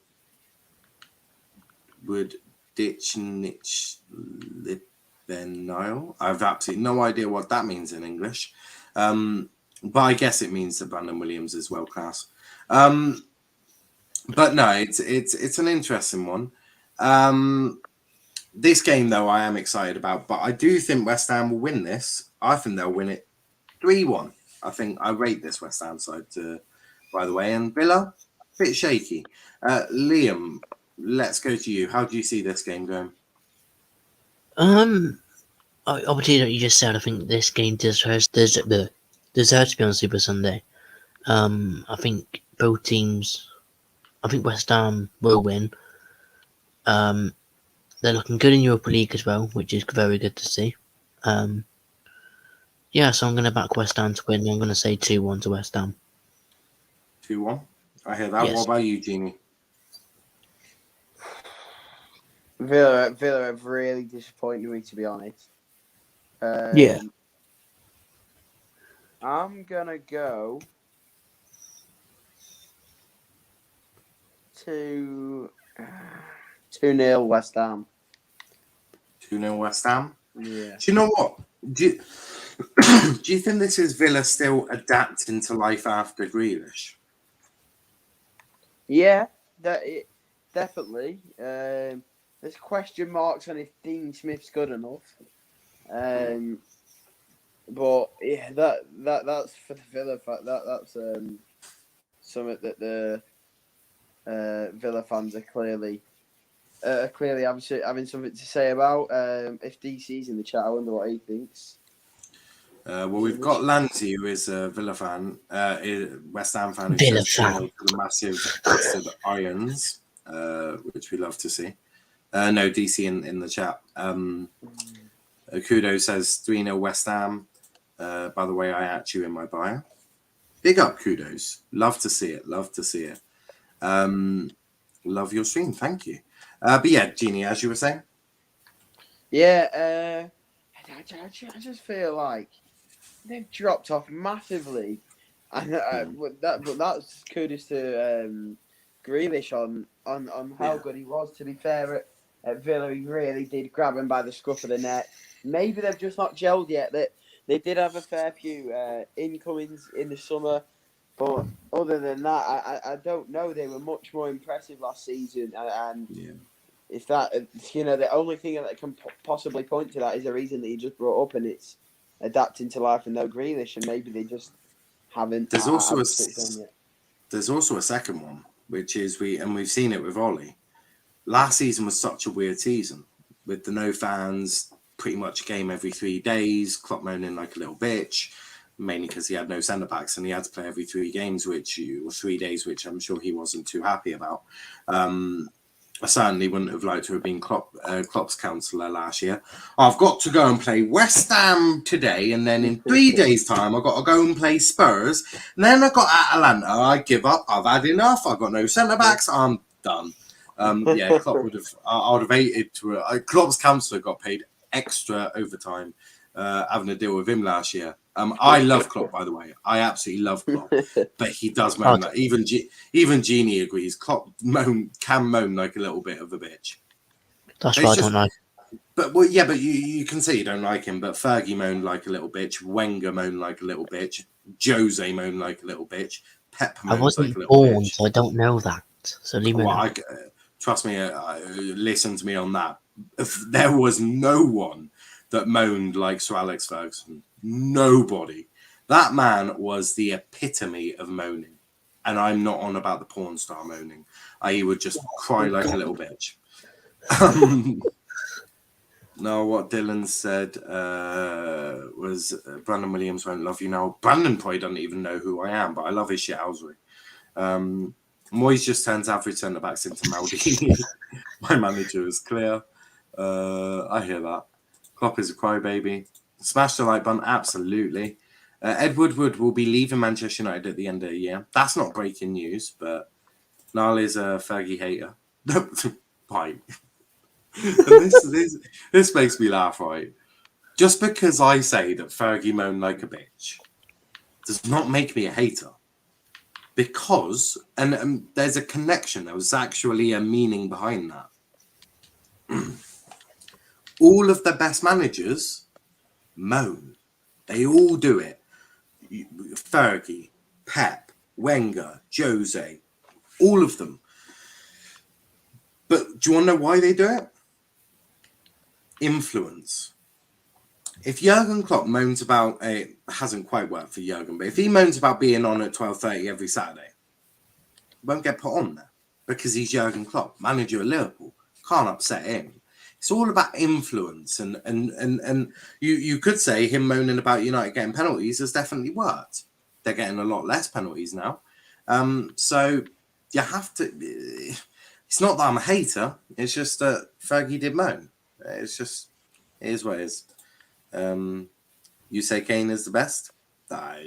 ditch Niall. I've absolutely no idea what that means in English. But I guess it means that Brandon Williams is world class. But no, it's an interesting one. This game, though, I am excited about. But I do think West Ham will win this. I think they'll win it 3-1. I think I rate this West Ham side, by the way. And Villa, a bit shaky. Liam, let's go to you. How do you see this game going? Obviously, like you just said, I think this game deserves to be on Super Sunday. I think both teams. I think West Ham will win. They're looking good in Europa League as well, which is very good to see. Yeah, so I'm going to back West Ham to win. I'm going to say 2-1 to West Ham. 2-1. I hear that. Yes. What about you, Jeannie? Villa have really disappointed me, to be honest. Yeah. I'm gonna go 2-0 West Ham. 2-0 West Ham? Yeah. Do you know what? Do you think this is Villa still adapting to life after Grealish? Yeah, definitely. There's question marks on if Dean Smith's good enough. But yeah, that's for the Villa fact. That's something that the Villa fans are clearly having something to say about. If DC's in the chat, I wonder what he thinks. Well, we've got Lanzi, who is a Villa fan, West Ham fan, who Villa says fan. to the massive bastard Irons, which we love to see. No, DC in the chat. Kudo says 3-0 West Ham. By the way, I at you in my bio. Big up, kudos. Love to see it. Love to see it. Love your stream. Thank you. But yeah, Jeannie, as you were saying. Yeah, I just feel like they've dropped off massively, and but that's kudos to Grealish on how good he was. To be fair, at Villa, he really did grab him by the scruff of the neck. Maybe they've just not gelled yet. That they did have a fair few incomings in the summer, but other than that, I don't know. They were much more impressive last season, and Yeah. if that, the only thing that can possibly point to that is the reason that you just brought up, and it's adapting to life and no Grealish, and maybe they just haven't. There's also switched on yet. there's also a second one, which is we've seen it with Ollie. Last season was such a weird season with the no fans, pretty much a game every 3 days, Klopp moaning like a little bitch, mainly because he had no centre backs and he had to play every 3 games, or 3 days, which I'm sure he wasn't too happy about. I certainly wouldn't have liked to have been Klopp's counsellor last year. I've got to go and play West Ham today, and then in 3 days' time, I've got to go and play Spurs, and then I've got Atalanta. I give up. I've had enough. I've got no centre backs. I'm done. Yeah, Klopp would have. I would have hated to. Klopp's counsellor got paid extra overtime having to deal with him last year. I love Klopp, by the way. I absolutely love Klopp, but he does moan. That. Even Genie agrees. Klopp can moan like a little bit of a bitch. That's why I don't like. But you can say you don't like him. But Fergie moaned like a little bitch. Wenger moaned like a little bitch. Jose moaned like a little bitch. Pep moaned like a little born, bitch. so I don't know that. So leave me alone. Trust me, listen to me on that. If there was no one that moaned like Sir Alex Ferguson. Nobody. That man was the epitome of moaning. And I'm not on about the porn star moaning. He would just cry like a little bitch. No, what Dylan said was Brandon Williams won't love you now. Brandon probably doesn't even know who I am, but I love his shithousery. Moyes just turns average centre backs into Maldini. My manager is clear. I hear that. Klopp is a crybaby. Smash the like button, absolutely. Ed Woodward will be leaving Manchester United at the end of the year. That's not breaking news, but Niall is a Fergie hater. Right. And this makes me laugh, right? Just because I say that Fergie moaned like a bitch does not make me a hater. Because, and there's a connection, there was actually a meaning behind that. All of the best managers moan. They all do it. Fergie, Pep, Wenger, Jose, all of them. But do you want to know why they do it? Influence. If Jurgen Klopp moans about it, hasn't quite worked for Jurgen, but if he moans about being on at 12:30 every Saturday, won't get put on there because he's Jurgen Klopp, manager of Liverpool. Can't upset him. It's all about influence, and you could say him moaning about United getting penalties has definitely worked. They're getting a lot less penalties now, so you have to. It's not that I'm a hater. It's just that Fergie did moan. It's just it is what it is. You say Kane is the best? That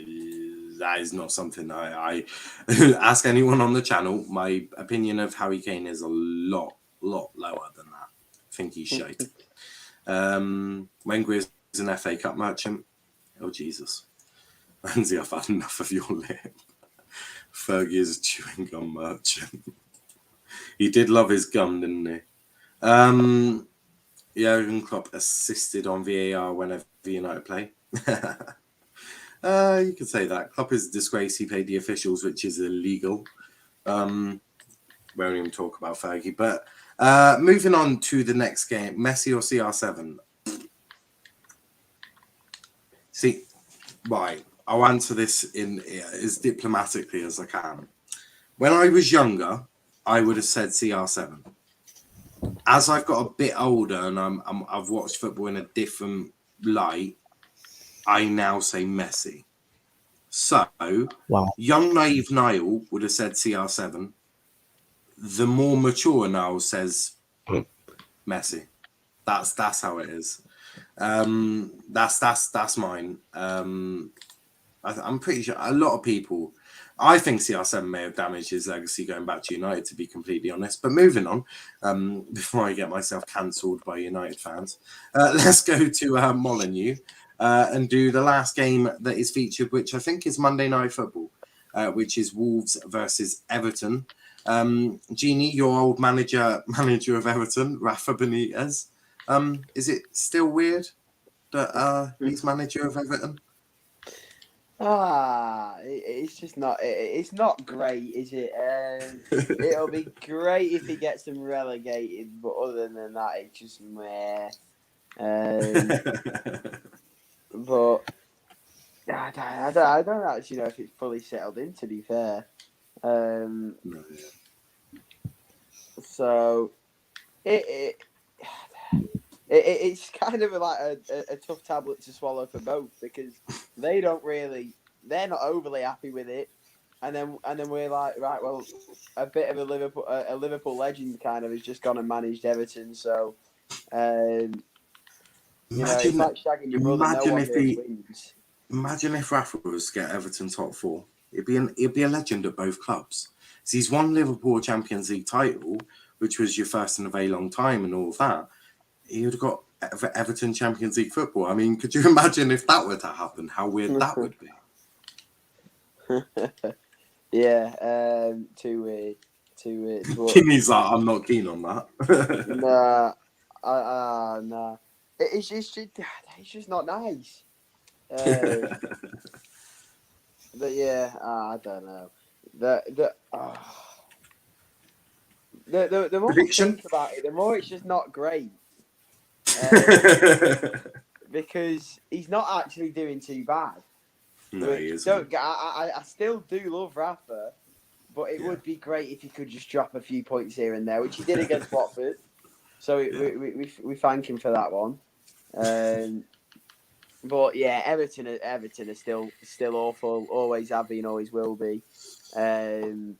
is not something I ask anyone on the channel. My opinion of Harry Kane is a lot lower than that. I think he's shite. Wenger is an FA Cup merchant. Oh, Jesus. Ramsey, I've had enough of your lip. Fergie is a chewing gum merchant. He did love his gum, didn't he? Jurgen Klopp assisted on VAR whenever United play. You could say that. Klopp is a disgrace. He paid the officials, which is illegal. Won't even talk about Fergie. But moving on to the next game, Messi or CR7? See, right. I'll answer this in as diplomatically as I can. When I was younger, I would have said CR7. As I've got a bit older and I've watched football in a different light, I now say Messi. So, young naive Niall would have said CR7. The more mature Niall says Messi. That's how it is. That's mine. I'm pretty sure a lot of people. I think CR7 may have damaged his legacy going back to United, to be completely honest. But moving on, before I get myself cancelled by United fans, let's go to Molineux and do the last game that is featured, which I think is Monday Night Football, which is Wolves versus Everton. Jeannie, your old manager of Everton, Rafa Benitez. Is it still weird that he's manager of Everton? It's just not. It's not great, is it? It'll be great if he gets them relegated, but other than that, it's just meh. But I don't actually know if it's fully settled in. To be fair, No. so it's kind of like a tough tablet to swallow for both, because they're not overly happy with it, and then we're like, right, well, a bit of a Liverpool legend kind of has just gone and managed Everton, so it's like shagging your brother. No one really wins. Imagine if Rafa was to get Everton top four. He'd be a legend at both clubs. So he's won Liverpool Champions League title, which was your first in a very long time, and all of that. He would have got Everton Champions League football. I mean, could you imagine if that were to happen? How weird that would be. Yeah, too weird. Kimmy's like, I'm not keen on that. Nah. It's just not nice. But yeah, I don't know. The more I think about it, the more it's just not great. Because he's not actually doing too bad. No, he isn't. I still do love Rafa, but it would be great if he could just drop a few points here and there, which he did against Watford. So we thank him for that one. But yeah, Everton are still awful. Always have been, always will be. And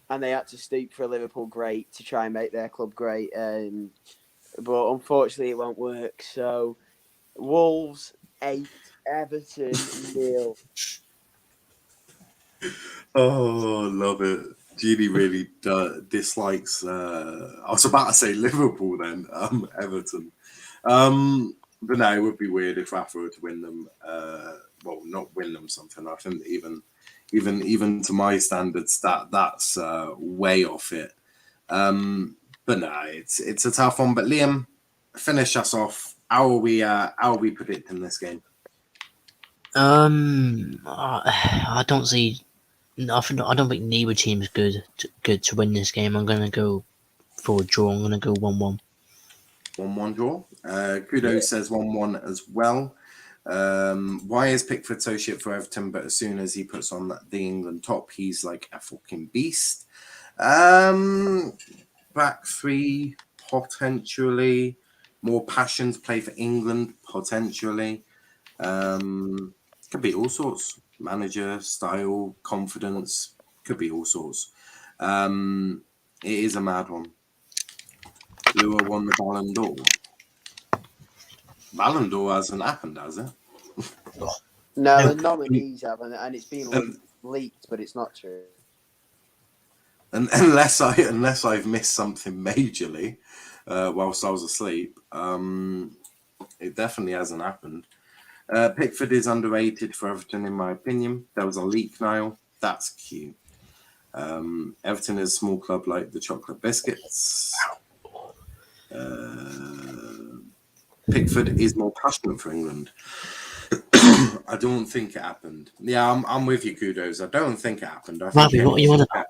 they had to stoop for a Liverpool great to try and make their club great. But unfortunately, it won't work. So Wolves 8, Everton 0. Oh, love it. Genie really dislikes. I was about to say Liverpool then. Everton. But no, it would be weird if Rafa were to win them. Well, not win them something. I think even to my standards, that's way off it. But no, it's a tough one. But Liam, finish us off. How are we predicting this game? I don't see. I don't think neither team's good to win this game. I'm gonna go for a draw. I'm gonna go 1-1. 1-1 draw. Kudo says 1-1 as well. Why is Pickford so shit for Everton? But as soon as he puts on the England top, he's like a fucking beast. Back three, potentially. More passion to play for England, potentially. Could be all sorts. Manager, style, confidence. Could be all sorts. It is a mad one. Lua won the Ballon d'Or. Ballon d'Or hasn't happened, has it? No, the nominees haven't, and it's been leaked, but it's not true. And unless I've missed something majorly whilst I was asleep, it definitely hasn't happened. Pickford is underrated for Everton, in my opinion. There was a leak, Niall. That's cute. Everton is a small club like the Chocolate Biscuits. Pickford is more passionate for England. I don't think it happened. Yeah, I'm with you, Kudos. I don't think it happened. I think Ravi, what are you on about?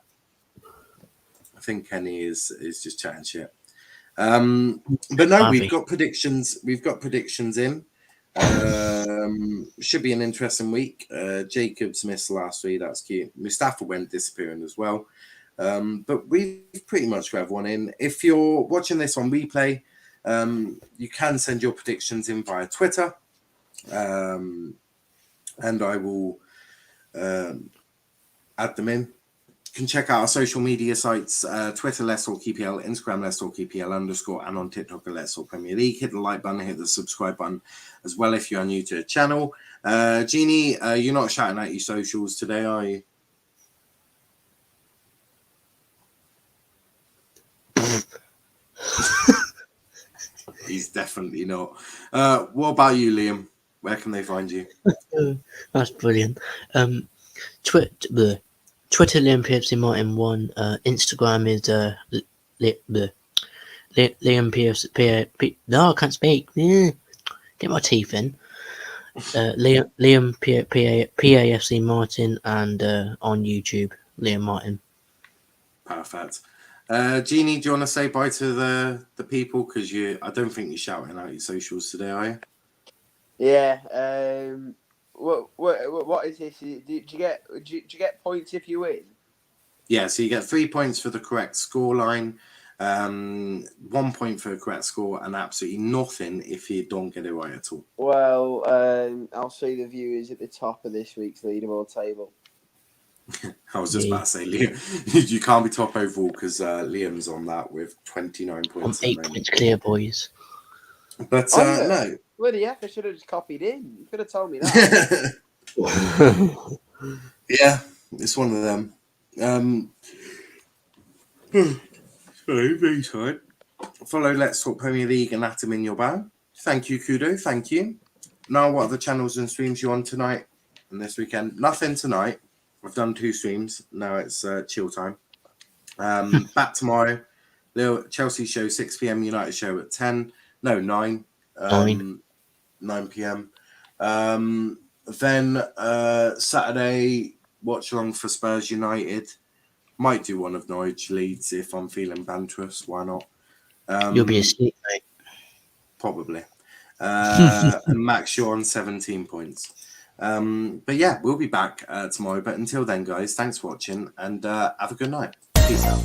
I think Kenny is just chatting shit. But no, Ravi. we've got predictions. We've got predictions in. Should be an interesting week. Jacobs missed last week. That's cute. Mustafa went disappearing as well. But we've pretty much got everyone in. If you're watching this on replay, you can send your predictions in via Twitter. And I will add them in. can check out our social media sites, Twitter, Let's Talk EPL, Instagram, Let's Talk EPL _, and on TikTok, Let's Talk Premier League. Hit the like button, hit the subscribe button as well if you're new to the channel. Jeannie, you're not shouting out your socials today, are you? He's definitely not. What about you, Liam? Where can they find you? That's brilliant. Twitter Liam PFC Martin 1. Instagram is Liam PFC. No, I can't speak. Yeah. Get my teeth in. Liam PAFC Martin, and on YouTube Liam Martin. Perfect. Jeannie, do you want to say bye to the people? Because I don't think you're shouting out your socials today, are you? Yeah. What is this? Do you get points if you win? Yeah, so you get 3 points for the correct scoreline, 1 point for the correct score, and absolutely nothing if you don't get it right at all. Well, I'll see the viewers at the top of this week's leaderboard table. I was just about to say, Liam, you can't be top overall because Liam's on that with 29 points. I'm 8 points clear, boys. But no. Bloody heck, I should have just copied in. You could have told me that. Yeah, it's one of them. Sorry, very tired. Follow Let's Talk Premier League and Atom in your bio. Thank you, Kudo. Thank you. Now, what other channels and streams you on tonight and this weekend? Nothing tonight. I've done 2 streams. Now it's chill time. Back tomorrow. Little Chelsea show 6 p.m. United show at 10. No, 9. 9 p.m. Then Saturday, watch along for Spurs United. Might do one of Norwich Leeds if I'm feeling banterous. Why not? You'll be asleep, mate. Probably. And Max Shaw on 17 points. But yeah, we'll be back tomorrow. But until then, guys, thanks for watching and have a good night. Peace out.